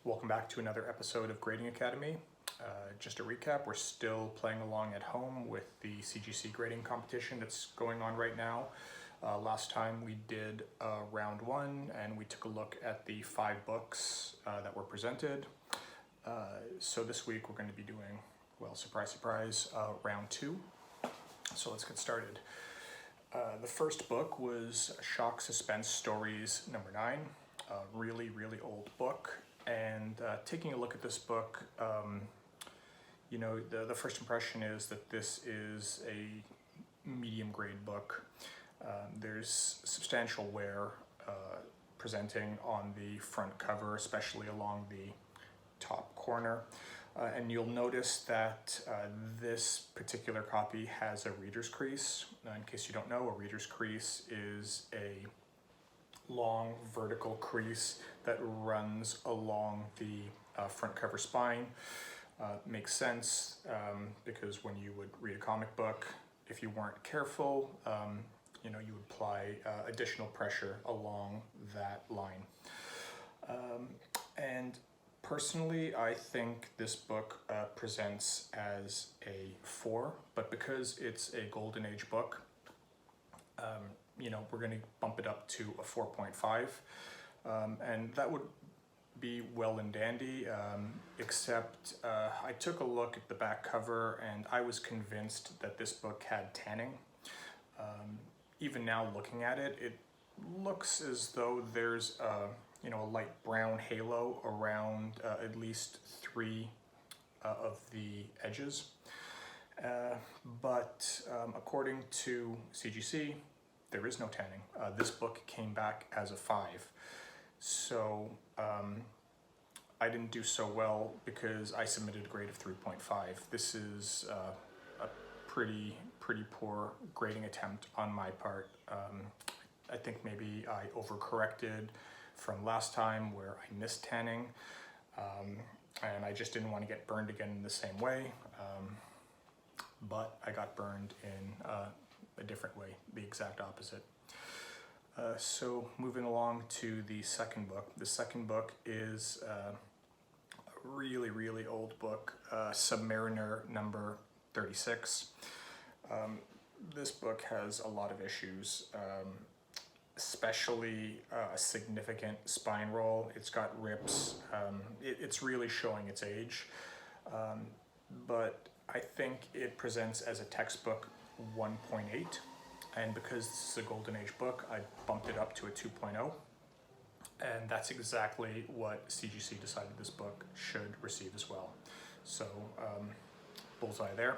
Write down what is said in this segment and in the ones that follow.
Welcome back to another episode of Grading Academy. Just a recap, we're still playing along at home with the CGC grading competition that's going on right now. Last time we did round one and we took a look at the 5 books that were presented. So this week we're going to be doing, well, surprise, surprise, round 2. So let's get started. The first book was Shock Suspense Stories number 9, a really old book. And taking a look at this book, you know, the first impression is that this is a medium grade book. There's substantial wear presenting on the front cover, especially along the top corner. And you'll notice that this particular copy has a reader's crease. In case you don't know, a reader's crease is a long vertical crease that runs along the front cover spine. Makes sense because when you would read a comic book, if you weren't careful, you know, you would apply additional pressure along that line. And personally, I think this book presents as a 4, but because it's a golden age book, you know, we're going to bump it up to a 4.5, and that would be well and dandy, except I took a look at the back cover and I was convinced that this book had tanning. Even now looking at it, it looks as though there's you know, a light brown halo around at least 3 of the edges. But according to CGC, there is no tanning. This book came back as a 5. So I didn't do so well because I submitted a grade of 3.5. This is a pretty poor grading attempt on my part. I think maybe I overcorrected from last time where I missed tanning, and I just didn't want to get burned again in the same way. But I got burned in a different way, the exact opposite. So moving along to the second book. The second book is a really old book, Submariner number 36. This book has a lot of issues, especially a significant spine roll. It's got rips. It's really showing its age, but I think it presents as a textbook 1.8, and because this is a golden age book, I bumped it up to a 2.0, and that's exactly what CGC decided this book should receive as well. So bullseye there.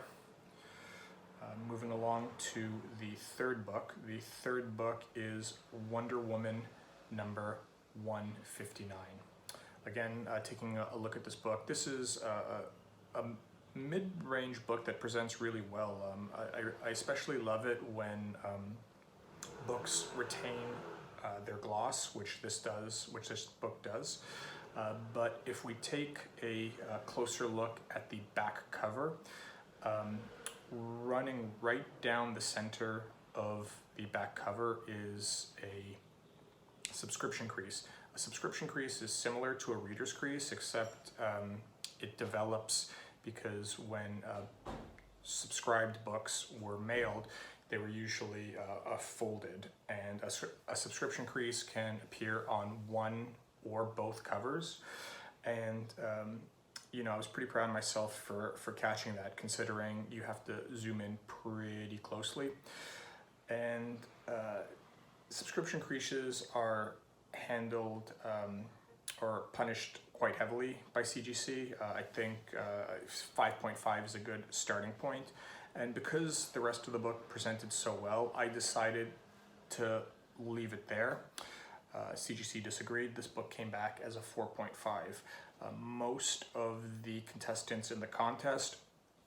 Moving along to the third book. The third book is Wonder Woman number 159. Again, taking a look at this book, this is a mid-range book that presents really well. I especially love it when books retain their gloss, which this book does. But if we take a closer look at the back cover, running right down the center of the back cover is a subscription crease. A subscription crease is similar to a reader's crease, except it develops because when subscribed books were mailed, they were usually folded, and a subscription crease can appear on one or both covers. And you know, I was pretty proud of myself for catching that, considering you have to zoom in pretty closely. And subscription creases are handled or punished quite heavily by CGC. I think 5.5 is a good starting point. And because the rest of the book presented so well, I decided to leave it there. CGC disagreed. This book came back as a 4.5. Most of the contestants in the contest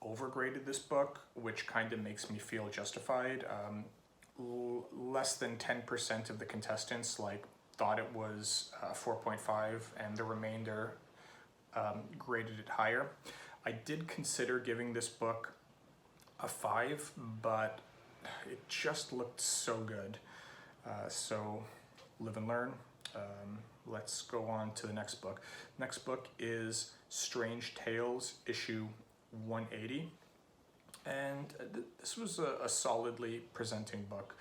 overgraded this book, which kind of makes me feel justified. Less than 10% of the contestants thought it was 4.5, and the remainder graded it higher. I did consider giving this book a 5, but it just looked so good. So live and learn. Let's go on to the next book. Next book is Strange Tales, issue 180. And this was a solidly presenting book.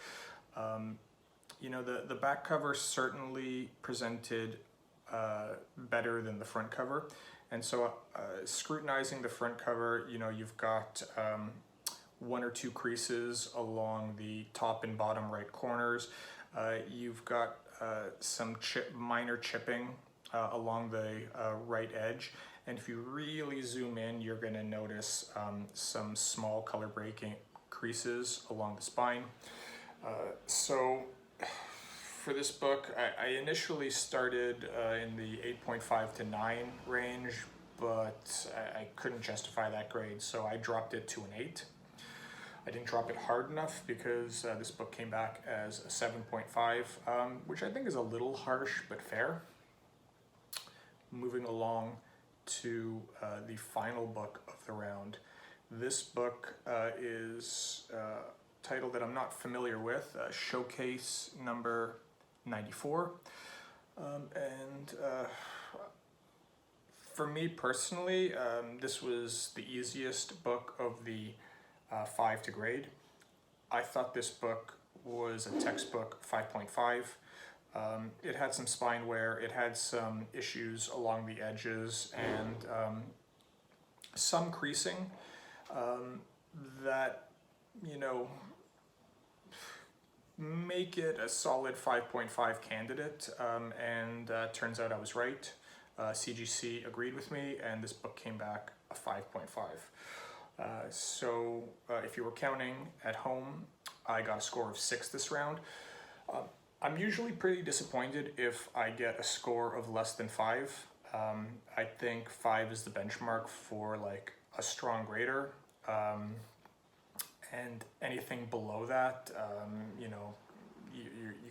You know, the back cover certainly presented better than the front cover. And so scrutinizing the front cover, you know, you've got one or two creases along the top and bottom right corners. You've got some minor chipping along the right edge. And if you really zoom in, you're going to notice some small color breaking creases along the spine. So for this book, I initially started in the 8.5 to 9 range, but I couldn't justify that grade, so I dropped it to an 8. I didn't drop it hard enough because this book came back as a 7.5, which I think is a little harsh but fair. Moving along to the final book of the round. This book is a title that I'm not familiar with, Showcase number 94. For me personally, this was the easiest book of the 5 to grade. I thought this book was a textbook 5.5. It had some spine wear, it had some issues along the edges, and some creasing that, you know, make it a solid 5.5 candidate, and turns out I was right. CGC agreed with me, and this book came back a 5.5. So if you were counting at home, I got a score of 6 this round. I'm usually pretty disappointed if I get a score of less than 5. I think 5 is the benchmark for like a strong grader, and anything below that, you know, you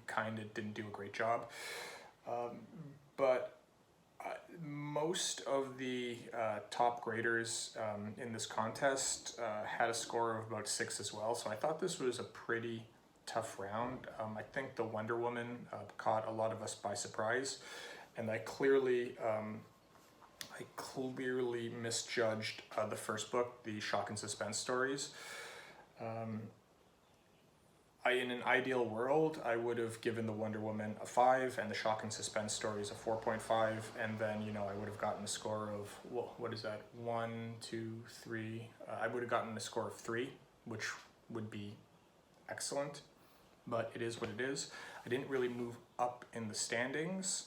kind of didn't do a great job. But most of the top graders in this contest had a score of about 6 as well, so I thought this was a pretty tough round. I think the Wonder Woman caught a lot of us by surprise, and I clearly misjudged the first book, the shock and suspense stories. In an ideal world, I would have given the Wonder Woman a 5 and the shock and suspense stories a 4.5, and then, you know, I would have gotten a score of, well, what is that, 1, 2, 3, I would have gotten a score of 3, which would be excellent, but it is what it is. I didn't really move up in the standings,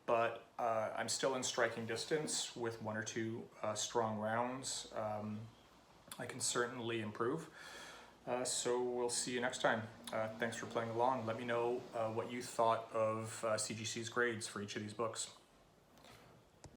but I'm still in striking distance with 1 or 2 strong rounds. I can certainly improve. So we'll see you next time. Thanks for playing along. Let me know what you thought of CGC's grades for each of these books.